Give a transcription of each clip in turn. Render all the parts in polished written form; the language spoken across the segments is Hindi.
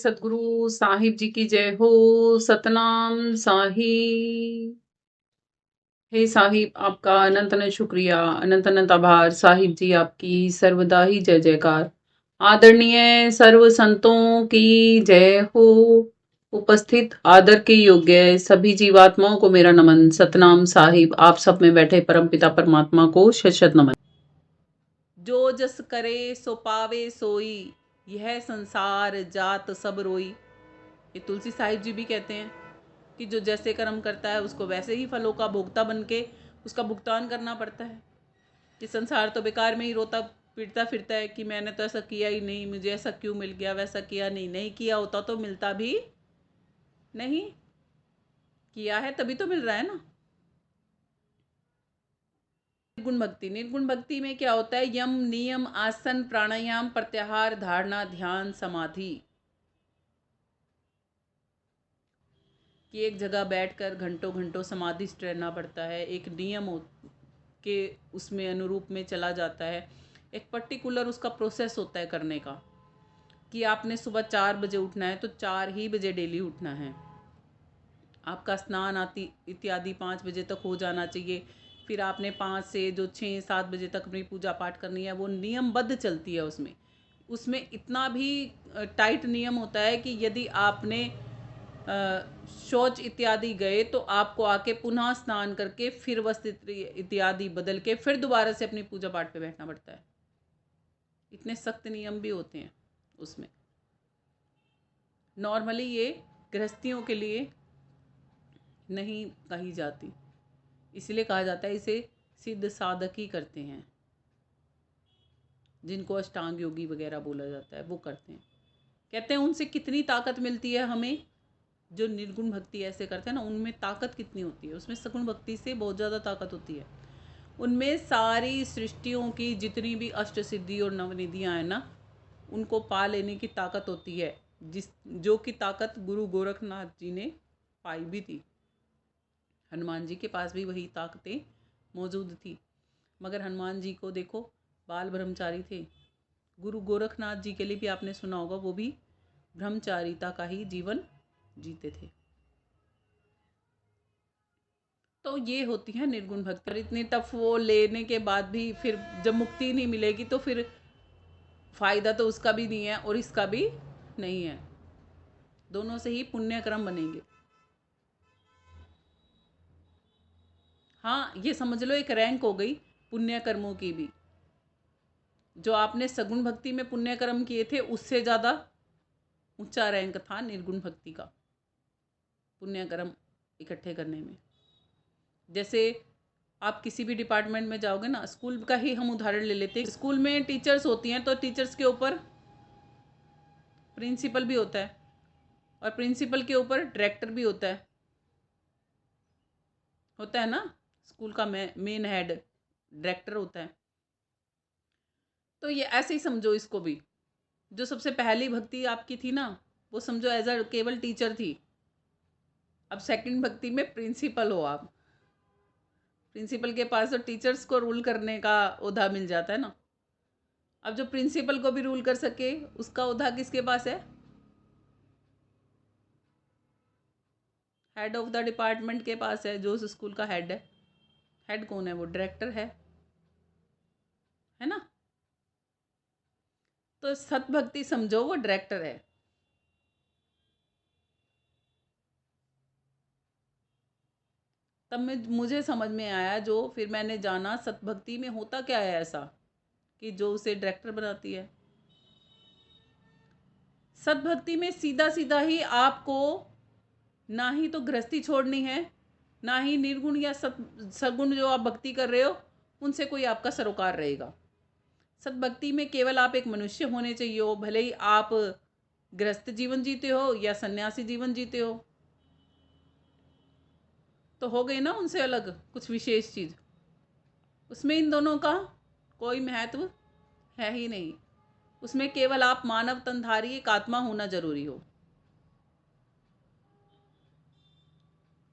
सतगुरु साहिब जी की जय हो। सतनाम साहिब। हे साहिब, आपका अनंत अनंत शुक्रिया, अनंत अनंत आभार। साहिब जी आपकी सर्वदा ही जय जयकार। आदरणीय सर्व संतों की जय हो। उपस्थित आदर के योग्य सभी जीवात्माओं को मेरा नमन। सतनाम साहिब। आप सब में बैठे परमपिता परमात्मा को शत शत नमन। जो जस करे सो पावे सोई, यह संसार जात सब रोई। ये तुलसी साहिब जी भी कहते हैं कि जो जैसे कर्म करता है उसको वैसे ही फलों का भोक्ता बन के उसका भुगतान करना पड़ता है। कि संसार तो बेकार में ही रोता पीटता फिरता है कि मैंने तो ऐसा किया ही नहीं, मुझे ऐसा क्यों मिल गया, वैसा किया नहीं, नहीं किया होता तो मिलता भी नहीं, किया है तभी तो मिल रहा है ना। निर्गुण भक्ति, निर्गुण भक्ति में क्या होता है? यम नियम आसन प्राणायाम प्रत्याहार धारणा ध्यान समाधि, कि एक जगह बैठकर घंटों घंटों समाधिस्थ रहना पड़ता है। एक नियम के उसमें अनुरूप में चला जाता है। एक पर्टिकुलर उसका प्रोसेस होता है करने का, कि आपने सुबह 4 बजे उठना है तो 4 ही बजे डेली उठना है। आपका स्नान आदि इत्यादि 5 बजे तक हो जाना चाहिए। फिर आपने 5 से जो 6-7 बजे तक अपनी पूजा पाठ करनी है, वो नियमबद्ध चलती है। उसमें उसमें इतना भी टाइट नियम होता है कि यदि आपने शौच इत्यादि गए तो आपको आके पुनः स्नान करके फिर वस्त्र इत्यादि बदल के फिर दोबारा से अपनी पूजा पाठ पे बैठना पड़ता है। इतने सख्त नियम भी होते हैं उसमें। नॉर्मली ये गृहस्थियों के लिए नहीं कही जाती, इसलिए कहा जाता है इसे सिद्ध साधक ही करते हैं, जिनको अष्टांग योगी वगैरह बोला जाता है वो करते हैं। कहते हैं उनसे कितनी ताकत मिलती है हमें, जो निर्गुण भक्ति ऐसे करते हैं ना, उनमें ताकत कितनी होती है। उसमें सगुण भक्ति से बहुत ज़्यादा ताकत होती है। उनमें सारी सृष्टियों की जितनी भी अष्ट सिद्धि और नवनिधियाँ हैं ना, उनको पा लेने की ताकत होती है, जो कि ताकत गुरु गोरखनाथ जी ने पाई भी थी। हनुमान जी के पास भी वही ताकतें मौजूद थी, मगर हनुमान जी को देखो बाल ब्रह्मचारी थे। गुरु गोरखनाथ जी के लिए भी आपने सुना होगा, वो भी ब्रह्मचारिता का ही जीवन जीते थे। तो ये होती है निर्गुण भक्ति। और इतनी टफ वो लेने के बाद भी फिर जब मुक्ति नहीं मिलेगी तो फिर फायदा तो उसका भी नहीं है और इसका भी नहीं है। दोनों से ही पुण्य कर्म बनेंगे। हाँ, ये समझ लो एक रैंक हो गई पुण्य कर्मों की भी। जो आपने सगुण भक्ति में पुण्य कर्म किए थे उससे ज़्यादा ऊंचा रैंक था निर्गुण भक्ति का पुण्य कर्म इकट्ठे करने में। जैसे आप किसी भी डिपार्टमेंट में जाओगे ना, स्कूल का ही हम उदाहरण ले लेते हैं। स्कूल में टीचर्स होती हैं तो टीचर्स के ऊपर प्रिंसिपल भी होता है और प्रिंसिपल के ऊपर डायरेक्टर भी होता है ना। स्कूल का मेन हेड डायरेक्टर होता है। तो ये ऐसे ही समझो इसको भी। जो सबसे पहली भक्ति आपकी थी ना, वो समझो एज अ केवल टीचर थी। अब सेकंड भक्ति में प्रिंसिपल हो आप। प्रिंसिपल के पास तो टीचर्स को रूल करने का ओहदा मिल जाता है ना। अब जो प्रिंसिपल को भी रूल कर सके उसका ओहदा किसके पास है? हेड ऑफ द डिपार्टमेंट के पास है, जो उस स्कूल का हेड है। हेड कौन है? वो डायरेक्टर है ना। तो सतभक्ति समझो वो डायरेक्टर है। तब मुझे समझ में आया, जो फिर मैंने जाना सतभक्ति में होता क्या है ऐसा कि जो उसे डायरेक्टर बनाती है। सतभक्ति में सीधा सीधा ही आपको ना ही तो गृहस्थी छोड़नी है, ना ही निर्गुण या सगुण जो आप भक्ति कर रहे हो उनसे कोई आपका सरोकार रहेगा। सतभक्ति में केवल आप एक मनुष्य होने चाहिए हो, भले ही आप गृहस्थ जीवन जीते हो या सन्यासी जीवन जीते हो, तो हो गई ना उनसे अलग कुछ विशेष चीज़। उसमें इन दोनों का कोई महत्व है ही नहीं। उसमें केवल आप मानव तनधारी एक आत्मा होना जरूरी हो।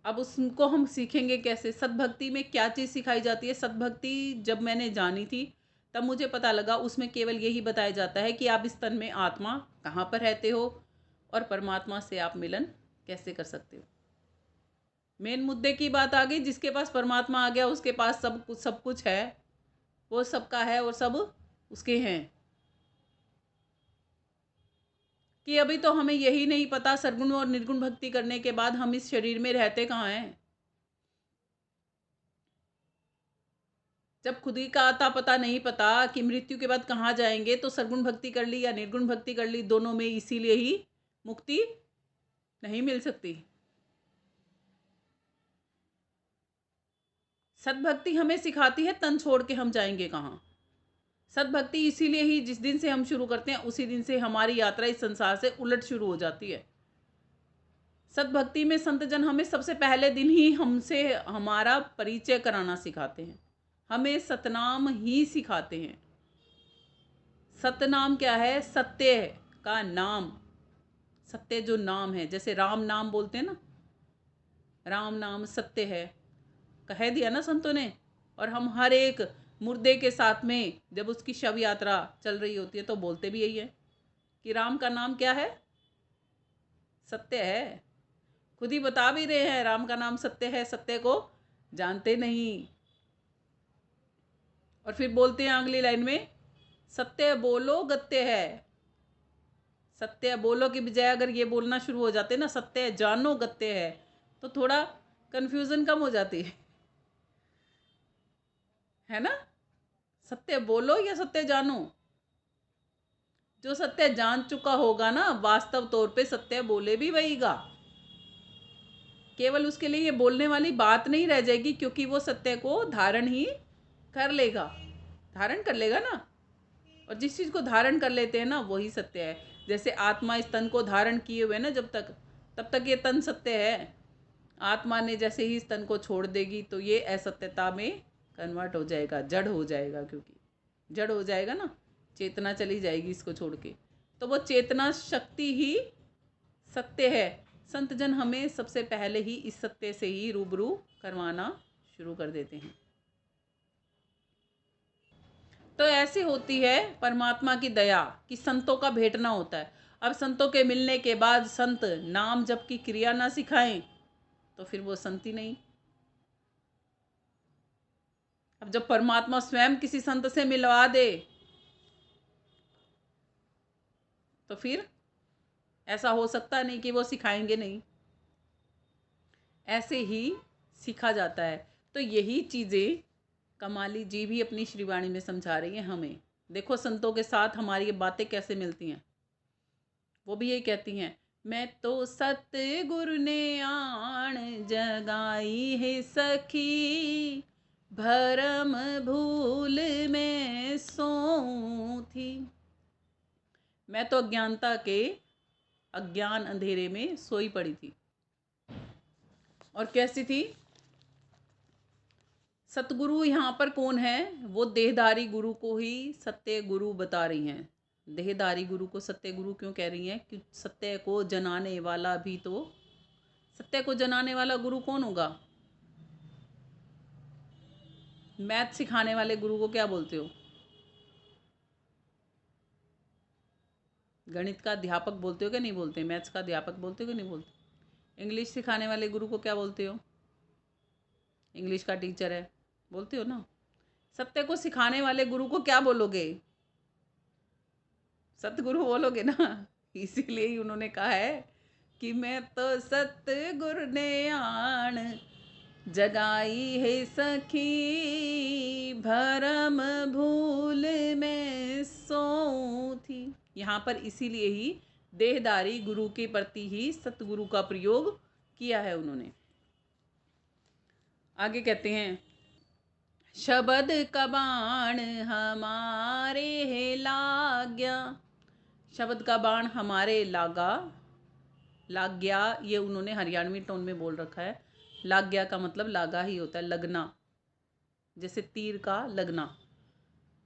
अब उसको हम सीखेंगे कैसे? सतभक्ति में क्या चीज़ सिखाई जाती है? सतभक्ति जब मैंने जानी थी तब मुझे पता लगा उसमें केवल यही बताया जाता है कि आप इस तन में आत्मा कहाँ पर रहते हो, और परमात्मा से आप मिलन कैसे कर सकते हो। मेन मुद्दे की बात आ गई, जिसके पास परमात्मा आ गया उसके पास सब कुछ है, वो सबका है और सब उसके हैं। कि अभी तो हमें यही नहीं पता सरगुण और निर्गुण भक्ति करने के बाद हम इस शरीर में रहते कहाँ हैं। जब खुद ही का आता पता नहीं पता कि मृत्यु के बाद कहाँ जाएंगे, तो सरगुण भक्ति कर ली या निर्गुण भक्ति कर ली, दोनों में इसीलिए ही मुक्ति नहीं मिल सकती। सद्भक्ति हमें सिखाती है तन छोड़ के हम जाएंगे कहाँ। सद्भक्ति इसीलिए ही जिस दिन से हम शुरू करते हैं उसी दिन से हमारी यात्रा इस संसार से उलट शुरू हो जाती है। सद्भक्ति में संतजन हमें सबसे पहले दिन ही हमसे हमारा परिचय कराना सिखाते हैं, हमें सतनाम ही सिखाते हैं। सतनाम क्या है? सत्य का नाम, सत्य जो नाम है, जैसे राम नाम बोलते हैं ना, राम नाम सत्य है, कह दिया ना संतों ने। और हम हर एक मुर्दे के साथ में जब उसकी शव यात्रा चल रही होती है तो बोलते भी यही है कि राम का नाम क्या है? सत्य है। खुद ही बता भी रहे हैं राम का नाम सत्य है, सत्य को जानते नहीं। और फिर बोलते हैं अगली लाइन में, सत्य बोलो गत्य है। सत्य बोलो की बजाय अगर ये बोलना शुरू हो जाते ना, सत्य जानो गत्य है, तो थोड़ा कंफ्यूजन कम हो जाती है ना। सत्य बोलो या सत्य जानो। जो सत्य जान चुका होगा ना, वास्तव तौर पे सत्य बोले भी वहीगा। केवल उसके लिए ये बोलने वाली बात नहीं रह जाएगी, क्योंकि वो सत्य को धारण ही कर लेगा, धारण कर लेगा ना। और जिस चीज़ को धारण कर लेते हैं ना, वही सत्य है। जैसे आत्मा इस तन को धारण किए हुए ना जब तक, तब तक ये तन सत्य है। आत्मा ने जैसे ही इस तन को छोड़ देगी तो ये असत्यता में कन्वर्ट हो जाएगा, जड़ हो जाएगा। क्योंकि जड़ हो जाएगा ना, चेतना चली जाएगी इसको छोड़ के, तो वो चेतना शक्ति ही सत्य है। संतजन हमें सबसे पहले ही इस सत्य से ही रूबरू करवाना शुरू कर देते हैं। तो ऐसी होती है परमात्मा की दया कि संतों का भेंटना होता है। अब संतों के मिलने के बाद संत नाम जप की क्रिया ना सिखाएं तो फिर वो संत ही नहीं। अब जब परमात्मा स्वयं किसी संत से मिलवा दे तो फिर ऐसा हो सकता नहीं कि वो सिखाएंगे नहीं, ऐसे ही सीखा जाता है। तो यही चीज़ें कमाली जी भी अपनी श्रीवाणी में समझा रही हैं हमें। देखो संतों के साथ हमारी ये बातें कैसे मिलती हैं। वो भी ये कहती हैं, मैं तो सतगुरु ने आण जगाई है सखी, भरम भूल में सोऊं थी। मैं तो अज्ञानता के अज्ञान अंधेरे में सोई पड़ी थी। और कैसी थी? सतगुरु यहाँ पर कौन है? वो देहधारी गुरु को ही सत्य गुरु बता रही हैं। देहधारी गुरु को सत्य गुरु क्यों कह रही हैं? कि सत्य को जनाने वाला भी तो, सत्य को जनाने वाला गुरु कौन होगा? मैथ सिखाने वाले गुरु को क्या बोलते हो? गणित का अध्यापक बोलते हो क्या नहीं बोलते? मैथ्स का अध्यापक बोलते हो क्या नहीं बोलते? इंग्लिश सिखाने वाले गुरु को क्या बोलते हो? इंग्लिश का टीचर है, बोलते हो ना। सत्य को सिखाने वाले गुरु को क्या बोलोगे? सतगुरु बोलोगे ना। इसीलिए ही उन्होंने कहा है कि मैं तो सतगुरु ने आण जगाई है सखी, भरम भूल में सोऊं थी। यहाँ पर इसीलिए ही देहदारी गुरु के प्रति ही सतगुरु का प्रयोग किया है उन्होंने। आगे कहते हैं, शबद का बाण हमारे है लाग्या। शब्द का बाण हमारे लागा, लाग गया, ये उन्होंने हरियाणवी टोन में बोल रखा है। लाग गया का मतलब लागा ही होता है, लगना, जैसे तीर का लगना।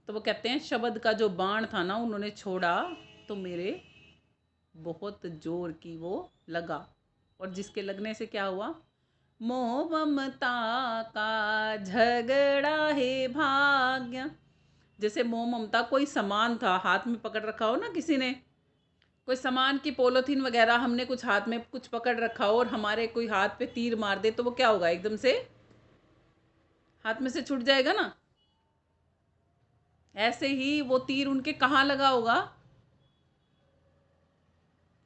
तो वो कहते हैं शब्द का जो बाण था ना उन्होंने छोड़ा तो मेरे बहुत जोर की वो लगा। और जिसके लगने से क्या हुआ? मोह ममता का झगड़ा है भाग्य। जैसे मोह ममता कोई सामान था, हाथ में पकड़ रखा हो ना किसी ने, कोई सामान की पॉलीथीन वगैरह हमने कुछ हाथ में कुछ पकड़ रखा हो और हमारे कोई हाथ पे तीर मार दे तो वो क्या होगा, एकदम से हाथ में से छूट जाएगा ना। ऐसे ही वो तीर उनके कहाँ लगा होगा,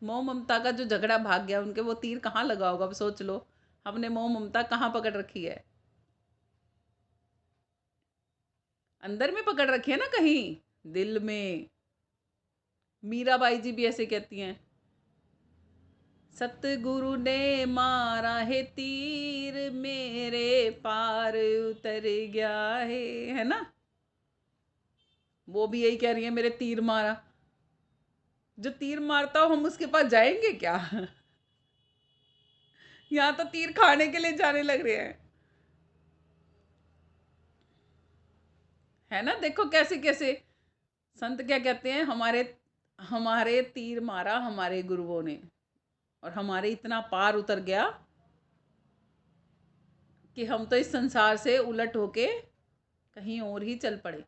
मोह ममता का जो झगड़ा भाग गया उनके, वो तीर कहाँ लगा होगा, अब सोच लो। हमने मोह ममता कहाँ पकड़ रखी है, अंदर में पकड़ रखी है ना कहीं, दिल में। मीराबाई जी भी ऐसे कहती हैं, सतगुरु ने मारा है तीर मेरे पार उतर गया है ना। वो भी यही कह रही है, मेरे तीर मारा। जो तीर मारता हो हम उसके पास जाएंगे क्या? यहाँ तो तीर खाने के लिए जाने लग रहे हैं, है ना। देखो कैसे कैसे संत क्या कहते हैं, हमारे हमारे तीर मारा हमारे गुरुओं ने, और हमारे इतना पार उतर गया कि हम तो इस संसार से उलट होके कहीं और ही चल पड़े,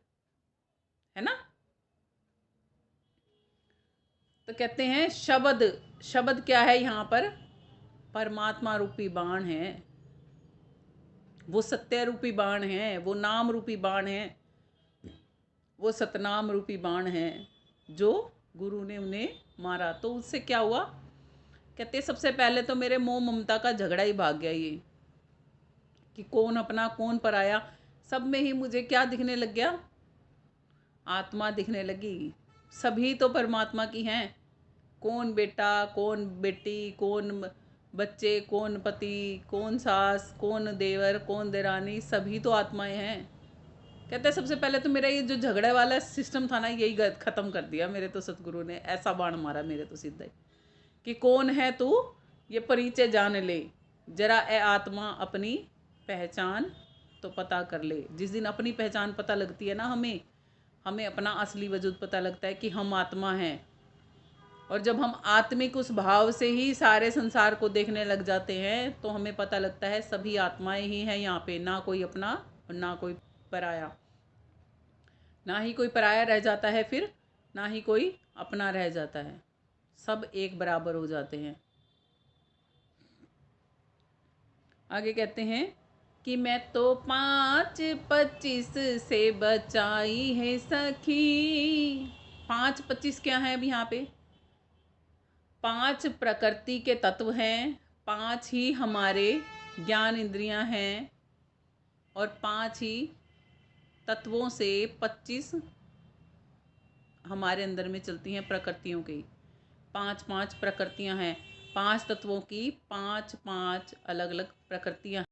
है ना। तो कहते हैं शब्द, शब्द क्या है यहाँ पर, परमात्मा रूपी बाण है, वो सत्य रूपी बाण है, वो नाम रूपी बाण है, वो सतनाम रूपी बाण है जो गुरु ने उन्हें मारा। तो उससे क्या हुआ, कहते सबसे पहले तो मेरे मोह ममता का झगड़ा ही भाग गया, ये कि कौन अपना कौन पराया। सब में ही मुझे क्या दिखने लग गया, आत्मा दिखने लगी। सभी तो परमात्मा की हैं, कौन बेटा कौन बेटी, कौन बच्चे, कौन पति, कौन सास, कौन देवर, कौन देरानी, सभी तो आत्माएं हैं। कहते हैं सबसे पहले तो मेरा ये जो झगड़े वाला सिस्टम था ना, यही खत्म कर दिया मेरे तो सतगुरु ने, ऐसा बाण मारा मेरे तो सीधा ही कि कौन है तू ये परिचय जान ले, जरा ए आत्मा अपनी पहचान तो पता कर ले। जिस दिन अपनी पहचान पता लगती है ना हमें, हमें अपना असली वजूद पता लगता है कि हम आत्मा हैं। और जब हम आत्मिक उस भाव से ही सारे संसार को देखने लग जाते हैं तो हमें पता लगता है सभी आत्माएं ही हैं यहाँ पे, ना कोई अपना और ना कोई पराया। ना ही कोई पराया रह जाता है फिर, ना ही कोई अपना रह जाता है, सब एक बराबर हो जाते हैं। आगे कहते हैं कि मैं तो 5-25 से बचाई है सखी। 5-25 क्या है अब यहाँ पे, 5 प्रकृति के तत्व हैं, 5 ही हमारे ज्ञान इंद्रियां हैं, और 5 ही तत्वों से 25 हमारे अंदर में चलती हैं प्रकृतियों की। 5-5 प्रकृतियां हैं, 5 तत्वों की 5-5 अलग अलग प्रकृतियां।